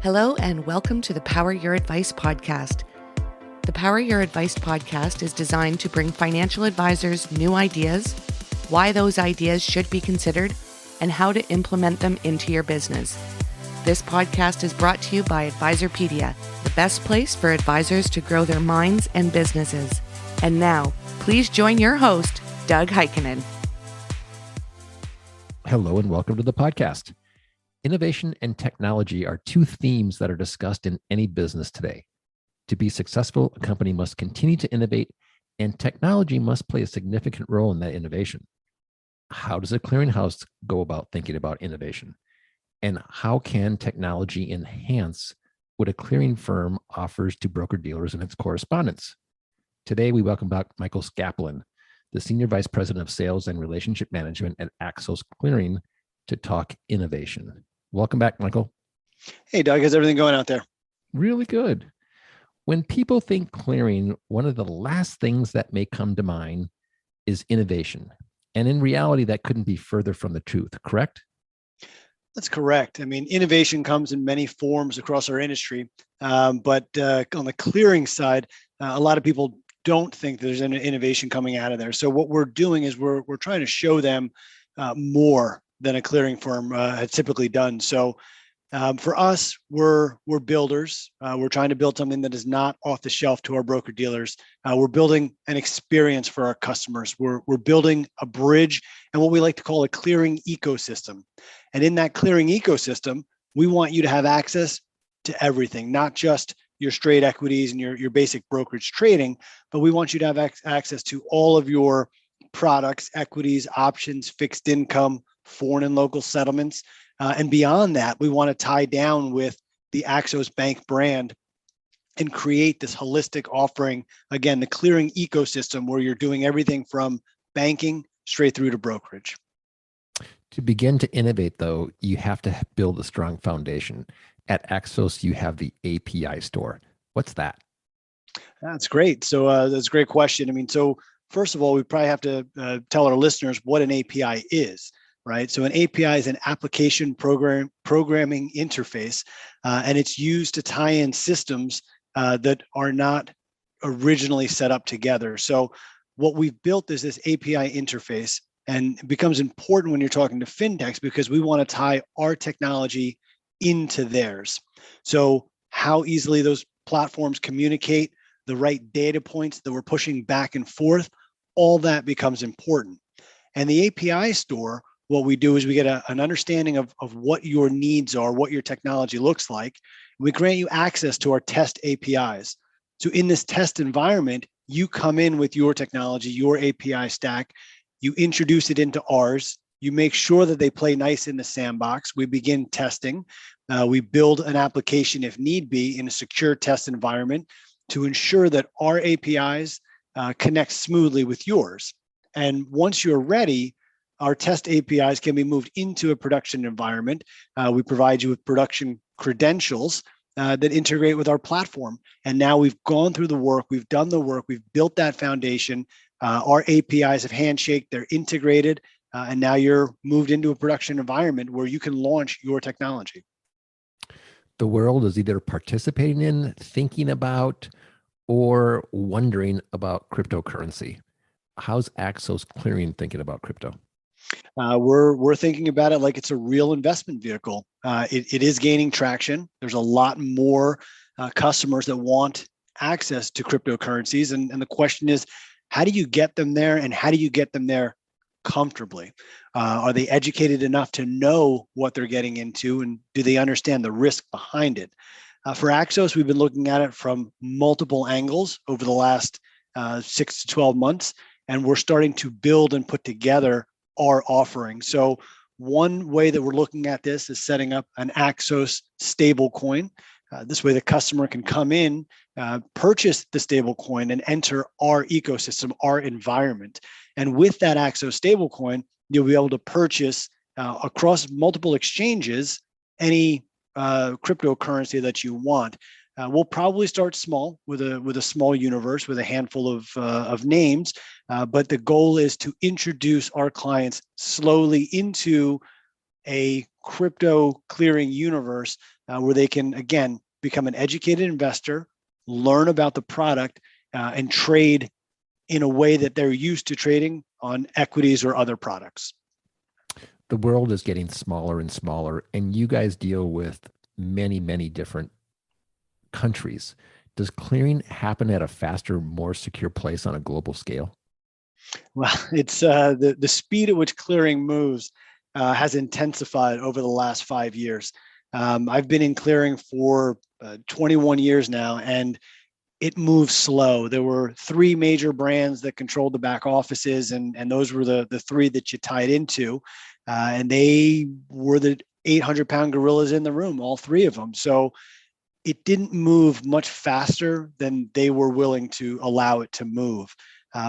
Hello and welcome to the Power Your Advice podcast. The Power Your Advice podcast is designed to bring financial advisors new ideas, why those ideas should be considered, and how to implement them into your business. This podcast is brought to you by Advisorpedia, the best place for advisors to grow their minds and businesses. And now, please join your host, Doug Heikkinen. Hello and welcome to the podcast. Innovation and technology are two themes that are discussed in any business today. To be successful, a company must continue to innovate, and technology must play a significant role in that innovation. How does a clearinghouse go about thinking about innovation? And how can technology enhance what a clearing firm offers to broker-dealers and its correspondents? Today, we welcome back Michael Scaplen, the Senior Vice President of Sales and Relationship Management at Axos Clearing, to talk innovation. Welcome back, Michael. Hey, Doug. How's everything going out there? Really good. When people think clearing, one of the last things that may come to mind is innovation. And in reality, that couldn't be further from the truth, correct? That's correct. I mean, innovation comes in many forms across our industry. But on the clearing side, a lot of people don't think there's an innovation coming out of there. So what we're doing is we're trying to show them more than a clearing firm had typically done. So for us, we're builders. We're trying to build something that is not off the shelf to our broker dealers. We're building an experience for our customers. We're building a bridge and what we like to call a clearing ecosystem. And in that clearing ecosystem, we want you to have access to everything, not just your straight equities and your basic brokerage trading, but we want you to have access to all of your products, equities, options, fixed income, foreign and local settlements. And beyond that, we want to tie down with the Axos Bank brand and create this holistic offering, again, the clearing ecosystem where you're doing everything from banking straight through to brokerage. To begin to innovate, though, you have to build a strong foundation. At Axos, you have the API Store. What's that? That's great. So that's a great question. I mean, so first of all, we probably have to tell our listeners what an API is. Right. So an API is an application programming interface, and it's used to tie in systems that are not originally set up together. So what we've built is this API interface, and it becomes important when you're talking to fintechs because we want to tie our technology into theirs. So how easily those platforms communicate, the right data points that we're pushing back and forth, all that becomes important. And the API store, what we do is we get an understanding of what your needs are, what your technology looks like. We grant you access to our test APIs. So in this test environment, you come in with your technology, your API stack, you introduce it into ours, you make sure that they play nice in the sandbox. We begin testing. We build an application if need be in a secure test environment to ensure that our APIs connect smoothly with yours. And once you're ready, our test APIs can be moved into a production environment. We provide you with production credentials that integrate with our platform. And now we've gone through the work, we've done the work, we've built that foundation. Our APIs have handshake, they're integrated, and now you're moved into a production environment where you can launch your technology. The world is either participating in, thinking about, or wondering about cryptocurrency. How's Axos Clearing thinking about crypto? We're thinking about it like it's a real investment vehicle. It is gaining traction. There's a lot more customers that want access to cryptocurrencies. And the question is, how do you get them there and how do you get them there comfortably? Are they educated enough to know what they're getting into and do they understand the risk behind it? For Axos, we've been looking at it from multiple angles over the last 6 to 12 months, and we're starting to build and put together our offering. So one way that we're looking at this is setting up an Axos stable coin. This way the customer can come in, purchase the stable coin and enter our ecosystem, our environment. And with that Axos stable coin, you'll be able to purchase across multiple exchanges any cryptocurrency that you want. We'll probably start small with a small universe with a handful of names, but the goal is to introduce our clients slowly into a crypto clearing universe where they can, again, become an educated investor, learn about the product, and trade in a way that they're used to trading on equities or other products. The world is getting smaller and smaller, and you guys deal with many, many different countries. Does clearing happen at a faster, more secure place on a global scale? Well, it's the speed at which clearing moves has intensified over the last 5 years. I've been in clearing for 21 years now, and it moves slow. There were 3 major brands that controlled the back offices, and those were the 3 that you tied into. And they were the 800-pound gorillas in the room, all 3 of them. So it didn't move much faster than they were willing to allow it to move.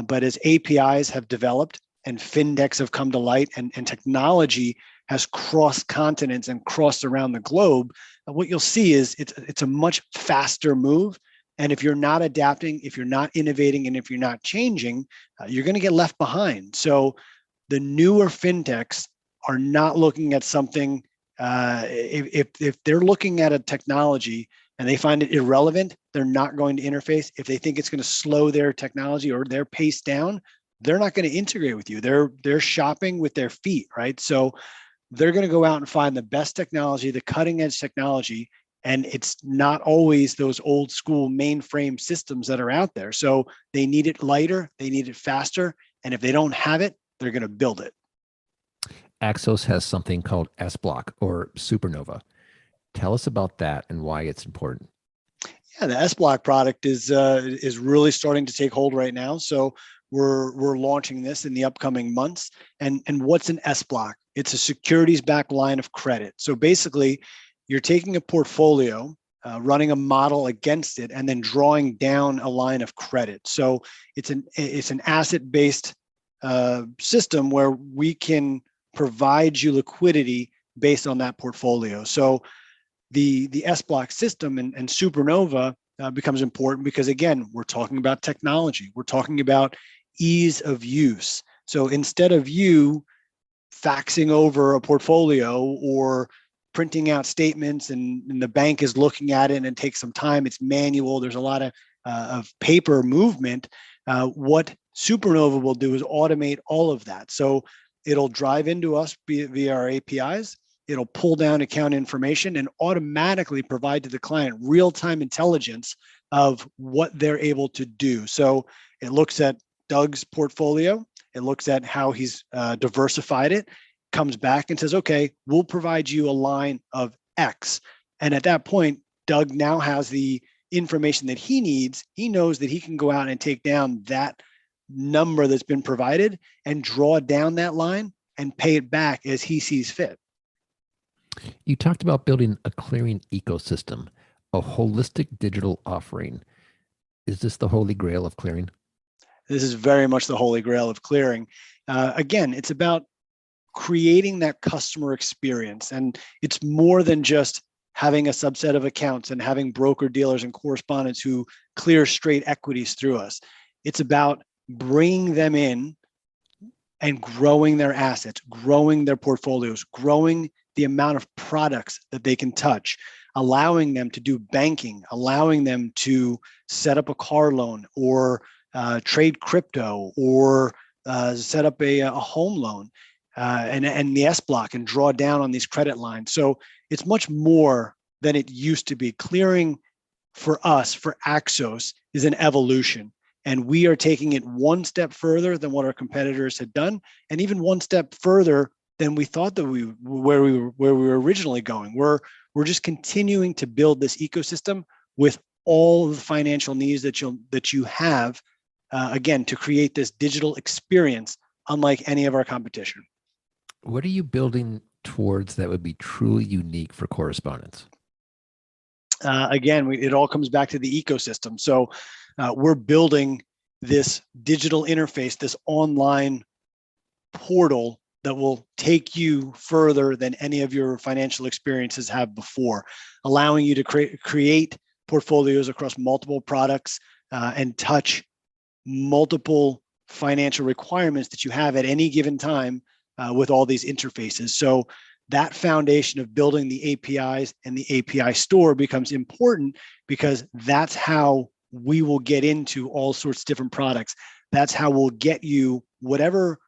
But as APIs have developed and fintechs have come to light, and technology has crossed continents and crossed around the globe, what you'll see is it's a much faster move. And if you're not adapting, if you're not innovating, and if you're not changing, you're going to get left behind. So the newer fintechs are not looking at something. If they're looking at a technology and they find it irrelevant, they're not going to interface. If they think it's going to slow their technology or their pace down, they're not going to integrate with you. They're shopping with their feet, right? So they're going to go out and find the best technology, the cutting edge technology. And it's not always those old school mainframe systems that are out there. So they need it lighter, they need it faster. And if they don't have it, they're going to build it. Axos has something called S-Block or Supernova. Tell us about that and why it's important. Yeah, the S-Block product is really starting to take hold right now. So we're launching this in the upcoming months. And what's an S-Block? It's a securities-backed line of credit. So basically, you're taking a portfolio, running a model against it, and then drawing down a line of credit. So it's an asset-based system where we can provide you liquidity based on that portfolio. So the S-Block system and Supernova becomes important because, again, we're talking about technology. We're talking about ease of use. So instead of you faxing over a portfolio or printing out statements and the bank is looking at it and it takes some time, it's manual, there's a lot of paper movement, what Supernova will do is automate all of that. So it'll drive into us via our APIs. It'll pull down account information and automatically provide to the client real-time intelligence of what they're able to do. So it looks at Doug's portfolio. It looks at how he's diversified it, comes back and says, okay, we'll provide you a line of X. And at that point, Doug now has the information that he needs. He knows that he can go out and take down that number that's been provided and draw down that line and pay it back as he sees fit. You talked about building a clearing ecosystem, a holistic digital offering. Is this the holy grail of clearing? This is very much the holy grail of clearing. Again, it's about creating that customer experience. And it's more than just having a subset of accounts and having broker dealers and correspondents who clear straight equities through us. It's about bringing them in and growing their assets, growing their portfolios, growing the amount of products that they can touch, allowing them to do banking, allowing them to set up a car loan or trade crypto or set up a home loan and the S-Block and draw down on these credit lines. So it's much more than it used to be. Clearing for us, for Axos, is an evolution. And we are taking it one step further than what our competitors had done, and even one step further than we thought that where we were originally going. We're just continuing to build this ecosystem with all of the financial needs that you have, again, to create this digital experience unlike any of our competition. What are you building towards that would be truly unique for correspondents? Again, it all comes back to the ecosystem. So we're building this digital interface, this online portal that will take you further than any of your financial experiences have before, allowing you to create portfolios across multiple products and touch multiple financial requirements that you have at any given time with all these interfaces. So that foundation of building the APIs and the API store becomes important, because that's how we will get into all sorts of different products. That's how we'll get you whatever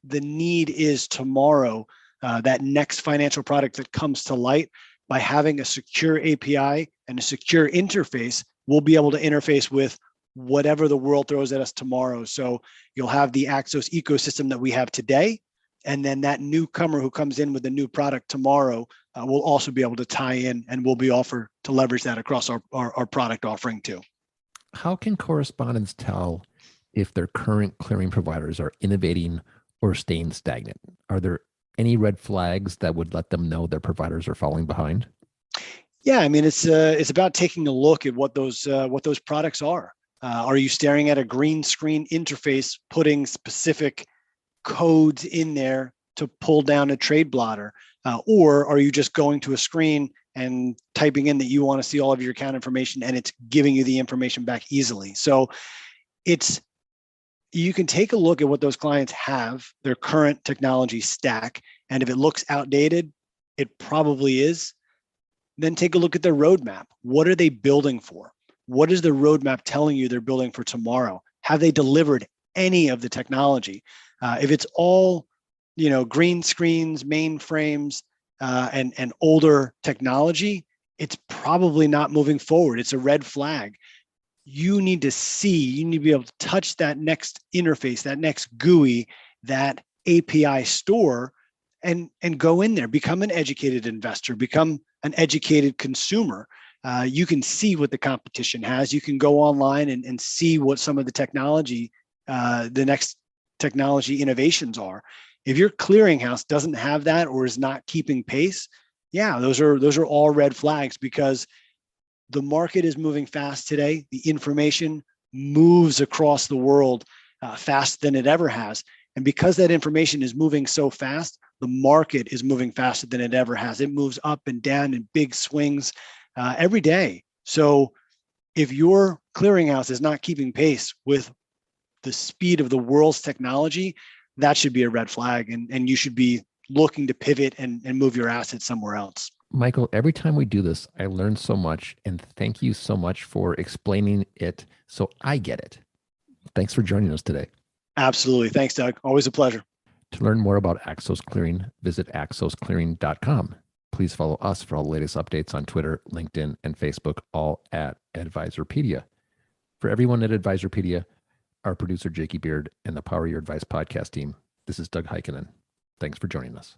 the need is tomorrow, that next financial product that comes to light. By having a secure API and a secure interface, we'll be able to interface with whatever the world throws at us tomorrow. So you'll have the Axos ecosystem that we have today, and then that newcomer who comes in with a new product tomorrow will also be able to tie in, and we'll be offered to leverage that across our product offering too. How can correspondents tell if their current clearing providers are innovating or staying stagnant? Are there any red flags that would let them know their providers are falling behind? Yeah, I mean, it's about taking a look at what those products are. Are you staring at a green screen interface, putting specific codes in there to pull down a trade blotter? Or are you just going to a screen and typing in that you want to see all of your account information, and it's giving you the information back easily? So you can take a look at what those clients have, their current technology stack, and if it looks outdated, it probably is. Then take a look at their roadmap. What are they building for? What is the roadmap telling you they're building for tomorrow? Have they delivered any of the technology? If it's all, green screens, mainframes, and older technology, it's probably not moving forward. It's a red flag. You need to be able to touch that next interface, that next GUI, that API store, and go in there, become an educated investor, become an educated consumer. You can see what the competition has. You can go online and see what some of the technology, the next technology innovations are. If your clearinghouse doesn't have that or is not keeping pace, yeah, those are all red flags, because the market is moving fast today. The information moves across the world faster than it ever has. And because that information is moving so fast, the market is moving faster than it ever has. It moves up and down in big swings every day. So if your clearinghouse is not keeping pace with the speed of the world's technology, that should be a red flag, and you should be looking to pivot and move your assets somewhere else. Michael, every time we do this, I learn so much, and thank you so much for explaining it so I get it. Thanks for joining us today. Absolutely. Thanks, Doug. Always a pleasure. To learn more about Axos Clearing, visit axosclearing.com. Please follow us for all the latest updates on Twitter, LinkedIn, and Facebook, all at Advisorpedia. For everyone at Advisorpedia, our producer, Jakey Beard, and the Power Your Advice podcast team, this is Doug Heikkinen. Thanks for joining us.